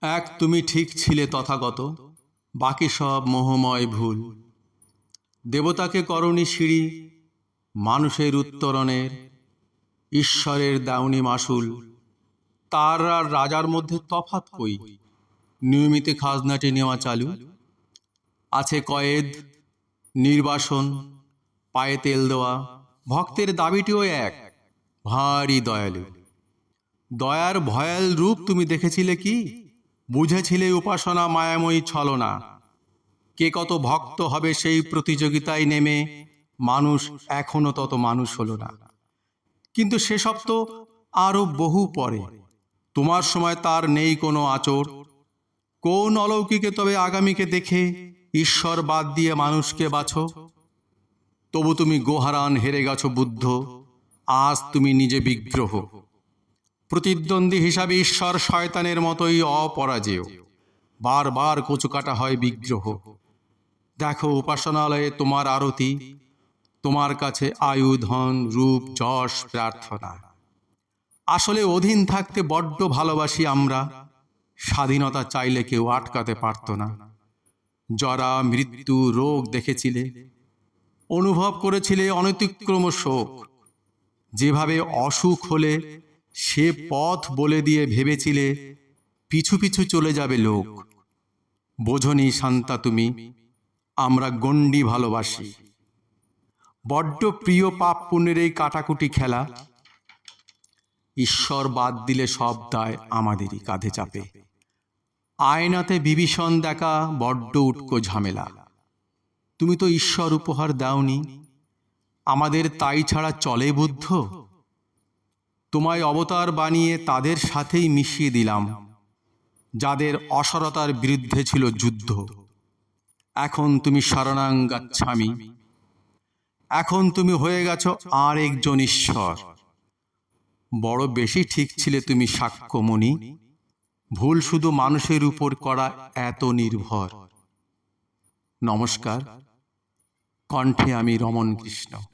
এক তুমি ঠিক ছিলে তথাগত, বাকি সব মোহময় ভুল। দেবতাকে করণী সিঁড়ি, মানুষের উত্তরণের, ঈশ্বরের দাউনি মাসুল। তার আর রাজার মধ্যে তফাৎ কই? নিয়মিত খাজনাটি নেওয়া চালু, আছে কয়েদ, নির্বাসন, পায়ে তেল দেওয়া। ভক্তের দাবিটিও এক, ভারী দয়ালু। দয়ার ভয়াল রূপ তুমি দেখেছিলে কি? বুঝেছিলে উপাসনা মায়াময়ী ছলনা। কে কত ভক্ত হবে সেই প্রতিযোগিতায় নেমে মানুষ এখনো তত মানুষ হলো না। কিন্তু সেসব তো আরো বহু পরে। তোমার সময় তার নেই কোনো আচর। কোন অলৌকিকে তবে আগামীকে দেখে ঈশ্বর বাদ দিয়ে মানুষকে বাছো? তবু তুমি গোহারান হেরে গেছো বুদ্ধ, আজ তুমি নিজে বিগ্রহ। প্রতিদ্বন্দ্বী হিসাবে ঈশ্বর শয়তানের মতোই অপরাজেয়, বারবার কচুকাটা হয় বিগ্রহ। দেখো উপাসনালয়ে তোমার আরতি, তোমার কাছে আয়ু ধন রূপ যশ প্রার্থনা। আসলে অধীন থাকতে বড্ড ভালোবাসি আমরা, স্বাধীনতা চাইলে কেউ আটকাতে পারত না। জরা মৃত্যু রোগ দেখেছিলে, অনুভব করেছিলে অনতিক্রম শোক। যেভাবে অসুখ হলে সে পথ বলে দিয়ে ভেবেছিলে পিছু পিছু চলে যাবে লোক। বোঝনি শান্তা তুমি, আমরা গণ্ডি ভালোবাসি। বড্ড প্রিয় পাপ পুণ্যের এই কাটাকুটি খেলা। ঈশ্বর বাদ দিলে সব দায় আমাদেরই কাঁধে চাপে। আয়নাতে বিভীষণ দেখা বড্ড উটকো ঝামেলা। তুমি তো ঈশ্বর উপহার দাওনি, আমাদের তাই ছাড়া চলে বুদ্ধ? তোমায় অবতার বানিয়ে তাদের সাথেই মিশিয়ে দিলাম, যাদের অসারতার বিরুদ্ধে ছিল যুদ্ধ। এখন তুমি শরণাং গাচ্ছামি, এখন তুমি হয়ে গেছো আর একজন ঈশ্বর। বড় বেশি ঠিক ছিলে তুমি সাক্ষ্যমণি, ভুল শুধু মানুষের উপর করা এত নির্ভর। নমস্কার, কণ্ঠে আমি রমণ কৃষ্ণ।